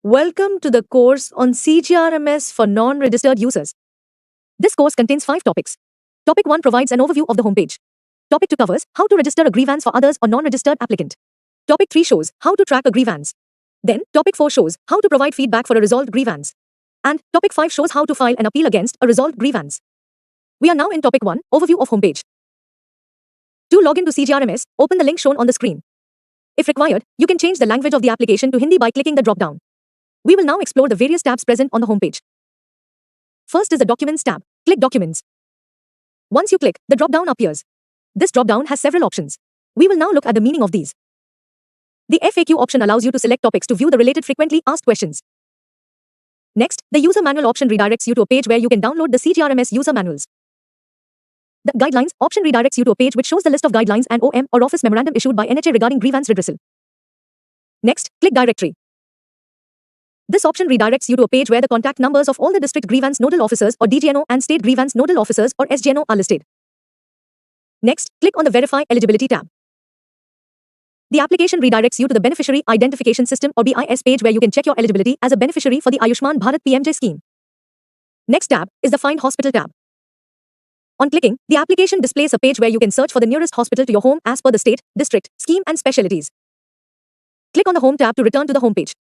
Welcome to the course on CGRMS for non-registered users. This course contains 5 topics. Topic 1 provides an overview of the homepage. Topic 2 covers how to register a grievance for others or non-registered applicant. Topic 3 shows how to track a grievance. Then, Topic 4 shows how to provide feedback for a resolved grievance. And Topic 5 shows how to file an appeal against a resolved grievance. We are now in Topic 1, Overview of Homepage. To log into CGRMS, open the link shown on the screen. If required, you can change the language of the application to Hindi by clicking the drop-down. We will now explore the various tabs present on the homepage. First is the Documents tab. Click Documents. Once you click, the drop-down appears. This drop-down has several options. We will now look at the meaning of these. The FAQ option allows you to select topics to view the related frequently asked questions. Next, the User Manual option redirects you to a page where you can download the CGRMS user manuals. The Guidelines option redirects you to a page which shows the list of guidelines and OM or office memorandum issued by NHA regarding grievance redressal. Next, click Directory. This option redirects you to a page where the contact numbers of all the district grievance nodal officers or DGNO and state grievance nodal officers or SGNO are listed. Next, click on the Verify Eligibility tab. The application redirects you to the Beneficiary Identification System or BIS page where you can check your eligibility as a beneficiary for the Ayushman Bharat PMJ scheme. Next tab is the Find Hospital tab. On clicking, the application displays a page where you can search for the nearest hospital to your home as per the state, district, scheme and specialties. Click on the Home tab to return to the home page.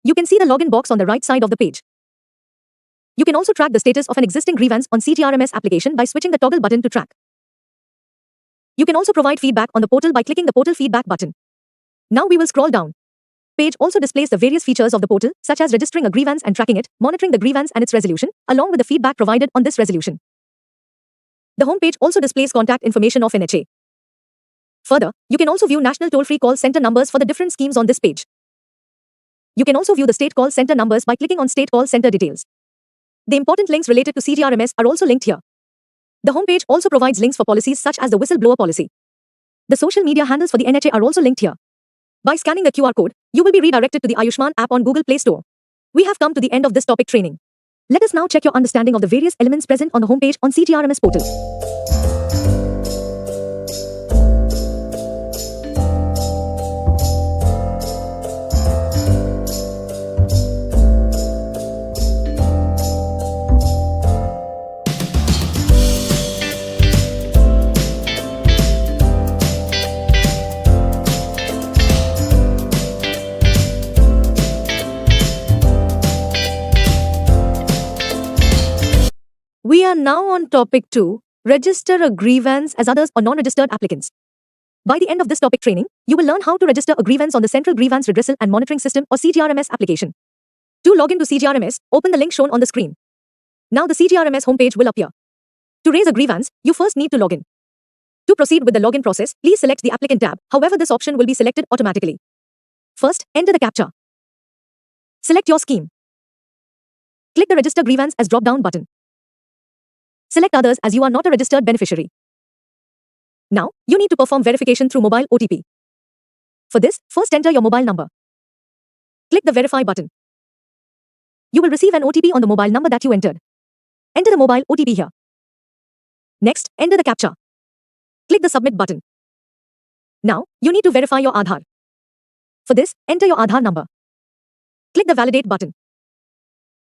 You can see the login box on the right side of the page. You can also track the status of an existing grievance on CGRMS application by switching the toggle button to track. You can also provide feedback on the portal by clicking the Portal Feedback button. Now we will scroll down. Page also displays the various features of the portal, such as registering a grievance and tracking it, monitoring the grievance and its resolution, along with the feedback provided on this resolution. The home page also displays contact information of NHA. Further, you can also view national toll-free call center numbers for the different schemes on this page. You can also view the state call center numbers by clicking on state call center details. The important links related to CGRMS are also linked here. The homepage also provides links for policies such as the whistleblower policy. The social media handles for the NHA are also linked here. By scanning the QR code, you will be redirected to the Ayushman app on Google Play Store. We have come to the end of this topic training. Let us now check your understanding of the various elements present on the homepage on CGRMS portal. We are now on topic 2, register a grievance as others or non-registered applicants. By the end of this topic training, you will learn how to register a grievance on the Central Grievance Redressal and Monitoring System or CGRMS application. To log into CGRMS, open the link shown on the screen. Now the CGRMS homepage will appear. To raise a grievance, you first need to log in. To proceed with the login process, please select the applicant tab, however this option will be selected automatically. First, enter the CAPTCHA. Select your scheme. Click the Register Grievance as drop-down button. Select Others as you are not a registered beneficiary. Now, you need to perform verification through mobile OTP. For this, first enter your mobile number. Click the Verify button. You will receive an OTP on the mobile number that you entered. Enter the mobile OTP here. Next, enter the CAPTCHA. Click the Submit button. Now, you need to verify your Aadhaar. For this, enter your Aadhaar number. Click the Validate button.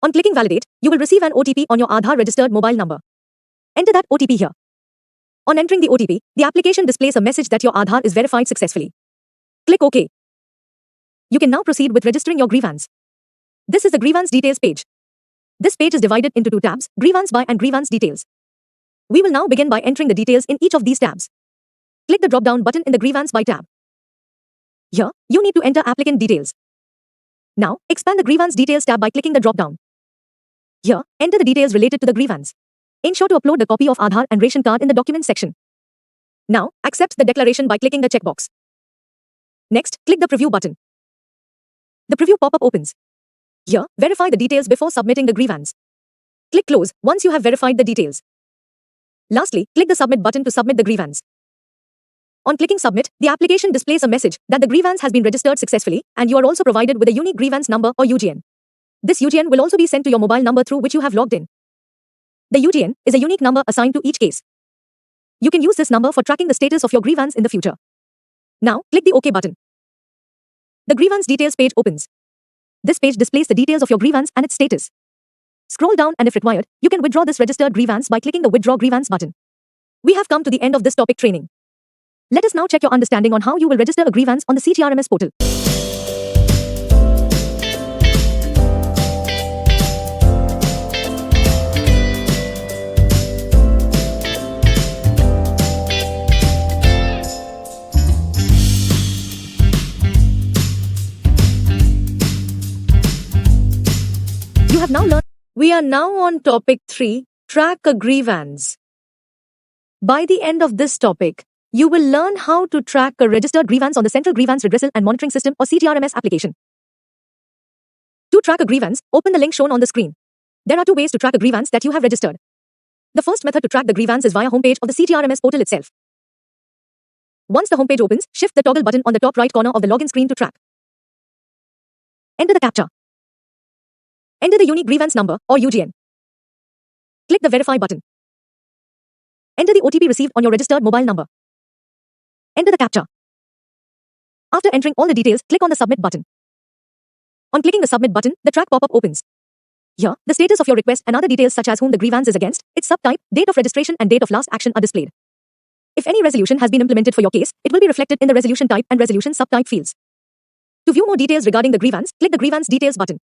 On clicking Validate, you will receive an OTP on your Aadhaar registered mobile number. Enter that OTP here. On entering the OTP, the application displays a message that your Aadhaar is verified successfully. Click OK. You can now proceed with registering your grievance. This is the Grievance Details page. This page is divided into 2 tabs, Grievance By and Grievance Details. We will now begin by entering the details in each of these tabs. Click the drop-down button in the Grievance By tab. Here, you need to enter applicant details. Now, expand the Grievance Details tab by clicking the drop-down. Here, enter the details related to the grievance. Ensure to upload the copy of Aadhaar and ration card in the Documents section. Now, accept the declaration by clicking the checkbox. Next, click the Preview button. The preview pop-up opens. Here, verify the details before submitting the grievance. Click Close once you have verified the details. Lastly, click the Submit button to submit the grievance. On clicking Submit, the application displays a message that the grievance has been registered successfully and you are also provided with a unique grievance number or UGN. This UGN will also be sent to your mobile number through which you have logged in. The UGN is a unique number assigned to each case. You can use this number for tracking the status of your grievance in the future. Now, click the OK button. The grievance details page opens. This page displays the details of your grievance and its status. Scroll down and if required, you can withdraw this registered grievance by clicking the Withdraw Grievance button. We have come to the end of this topic training. Let us now check your understanding on how you will register a grievance on the CGRMS portal. You have now learned. We are now on topic 3, track a grievance. By the end of this topic, you will learn how to track a registered grievance on the Central Grievance Redressal and Monitoring System or CGRMS application. To track a grievance, open the link shown on the screen. There are 2 ways to track a grievance that you have registered. The first method to track the grievance is via homepage of the CGRMS portal itself. Once the homepage opens, shift the toggle button on the top right corner of the login screen to track. Enter the CAPTCHA. Enter the unique grievance number or UGN. Click the Verify button. Enter the OTP received on your registered mobile number. Enter the CAPTCHA. After entering all the details, click on the Submit button. On clicking the Submit button, the track pop-up opens. Here, the status of your request and other details such as whom the grievance is against, its subtype, date of registration and date of last action are displayed. If any resolution has been implemented for your case, it will be reflected in the resolution type and resolution subtype fields. To view more details regarding the grievance, click the Grievance Details button.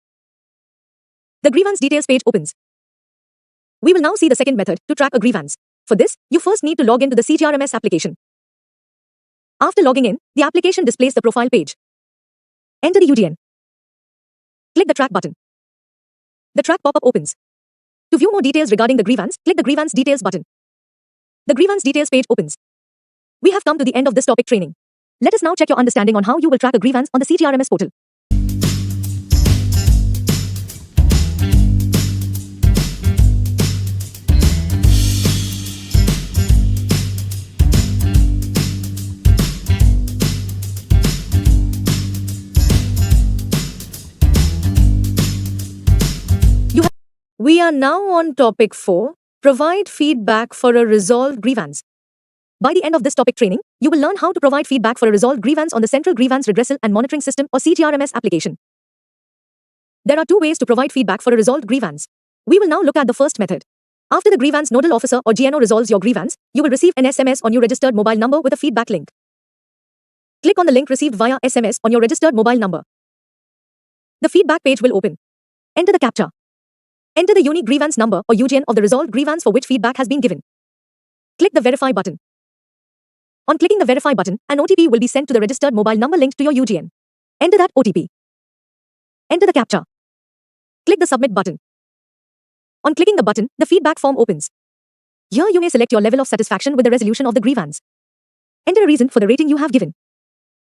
The Grievance Details page opens. We will now see the second method to track a grievance. For this, you first need to log into the CGRMS application. After logging in, the application displays the profile page. Enter the UGN. Click the Track button. The track pop-up opens. To view more details regarding the grievance, click the Grievance Details button. The Grievance Details page opens. We have come to the end of this topic training. Let us now check your understanding on how you will track a grievance on the CGRMS portal. We are now on topic 4, provide feedback for a resolved grievance. By the end of this topic training, you will learn how to provide feedback for a resolved grievance on the Central Grievance Redressal and Monitoring System or CGRMS application. There are 2 ways to provide feedback for a resolved grievance. We will now look at the first method. After the grievance nodal officer or GNO resolves your grievance, you will receive an SMS on your registered mobile number with a feedback link. Click on the link received via SMS on your registered mobile number. The feedback page will open. Enter the CAPTCHA. Enter the unique grievance number or UGN of the resolved grievance for which feedback has been given. Click the Verify button. On clicking the Verify button, an OTP will be sent to the registered mobile number linked to your UGN. Enter that OTP. Enter the CAPTCHA. Click the Submit button. On clicking the button, the feedback form opens. Here you may select your level of satisfaction with the resolution of the grievance. Enter a reason for the rating you have given.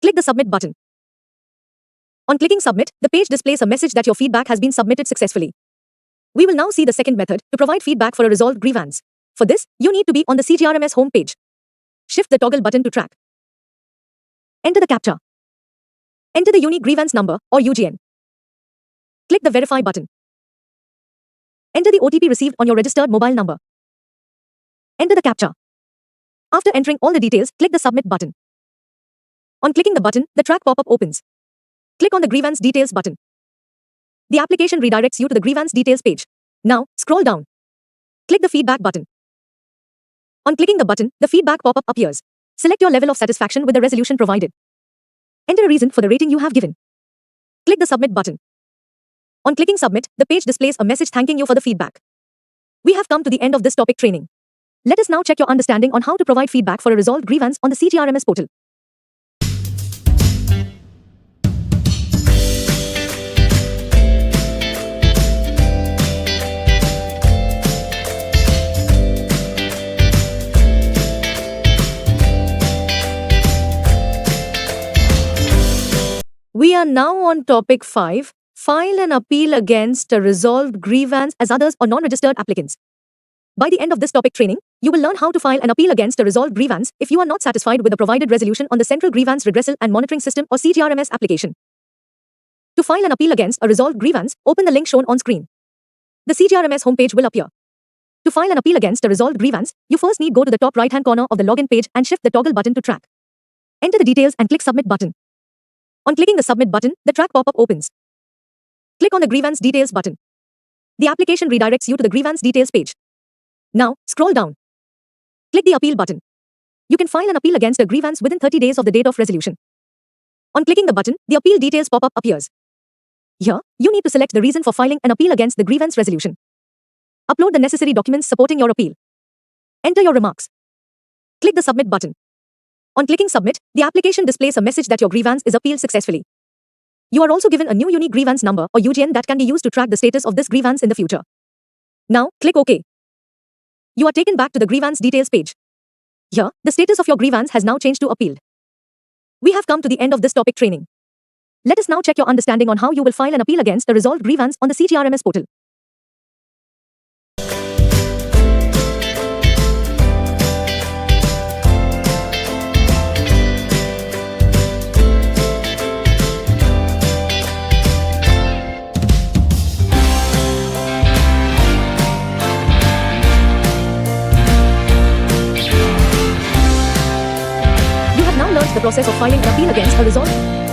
Click the Submit button. On clicking Submit, the page displays a message that your feedback has been submitted successfully. We will now see the second method to provide feedback for a resolved grievance. For this, you need to be on the CGRMS homepage. Shift the toggle button to track. Enter the CAPTCHA. Enter the unique grievance number or UGN. Click the Verify button. Enter the OTP received on your registered mobile number. Enter the CAPTCHA. After entering all the details, click the Submit button. On clicking the button, the track pop-up opens. Click on the Grievance Details button. The application redirects you to the Grievance Details page. Now, scroll down. Click the Feedback button. On clicking the button, the feedback pop-up appears. Select your level of satisfaction with the resolution provided. Enter a reason for the rating you have given. Click the Submit button. On clicking Submit, the page displays a message thanking you for the feedback. We have come to the end of this topic training. Let us now check your understanding on how to provide feedback for a resolved grievance on the CGRMS portal. We are now on topic 5, file an appeal against a resolved grievance as others or non-registered applicants. By the end of this topic training, you will learn how to file an appeal against a resolved grievance if you are not satisfied with the provided resolution on the Central Grievance Redressal and Monitoring System or CGRMS application. To file an appeal against a resolved grievance, open the link shown on screen. The CGRMS homepage will appear. To file an appeal against a resolved grievance, you first need go to the top right-hand corner of the login page and shift the toggle button to track. Enter the details and click Submit button. On clicking the Submit button, the track pop-up opens. Click on the Grievance Details button. The application redirects you to the Grievance Details page. Now, scroll down. Click the Appeal button. You can file an appeal against a grievance within 30 days of the date of resolution. On clicking the button, the Appeal Details pop-up appears. Here, you need to select the reason for filing an appeal against the grievance resolution. Upload the necessary documents supporting your appeal. Enter your remarks. Click the Submit button. On clicking Submit, the application displays a message that your grievance is appealed successfully. You are also given a new unique grievance number or UGN that can be used to track the status of this grievance in the future. Now, click OK. You are taken back to the Grievance Details page. Here, the status of your grievance has now changed to appealed. We have come to the end of this topic training. Let us now check your understanding on how you will file an appeal against a resolved grievance on the CGRMS portal. You have now learned the process of filing an appeal against a resolved